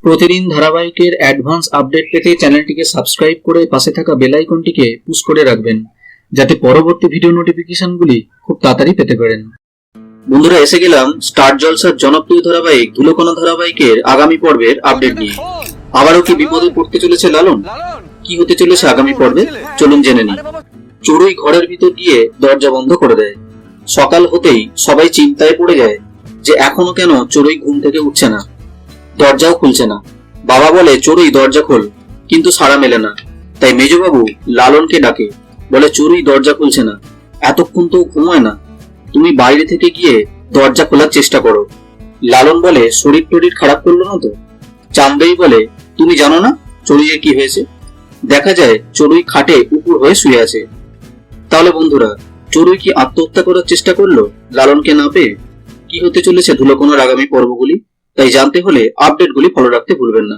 প্রতিদিন ধারাবাহিকের advance update পেতে চ্যানেলটিকে সাবস্ক্রাইব করে পাশে থাকা বেল আইকনটিকে পুশ করে রাখবেন, যাতে পরবর্তী ভিডিও নোটিফিকেশনগুলি খুব তাড়াতাড়ি পেতে পারেন। বন্ধুরা, এসে গেলাম স্টার জলসার জনপ্রিয় ধারাবাহিক ধুলোকণা ধারাবাহিকের আগামী পর্বের আপডেট নিয়ে। আবারও কি বিপদে পড়তে চলেছে লালন? কি হতে চলেছে আগামী পর্বে, চলুন জেনে নিই। চড়ুই ঘরের ভিতর গিয়ে দরজা বন্ধ করে দেয়। সকাল হতেই সবাই চিন্তায় পড়ে যায় যে এখনো কেন চড়ুই ঘুম থেকে উঠছে না, দরজাও খুলছে না। বাবা বলে, চড়ুই দরজা খোল, কিন্তু সাড়া মেলে না। তাই মেজবাবু লালনকে ডাকে, বলে চড়ুই দরজা খুলছে না, এতক্ষণ তো ঘুমায় না, তুমি বাইরে থেকে গিয়ে দরজা খোলার চেষ্টা করো। লালন বলে, শরীর টরীর খারাপ করলো না তো? চাঁদেই বলে, তুমি জানো না চড়ুইয়ের কি হয়েছে? দেখা যায় চড়ুই খাটে উপুর হয়ে শুয়ে আছে। তাহলে বন্ধুরা, চড়ুই কি আত্মহত্যা করার চেষ্টা করলো লালনকে না পেয়ে? কি হতে চলেছে ধুলোকণার আগামী পর্বগুলি, তাই জানতে হলে আপডেটগুলি ফলো রাখতে ভুলবেন না।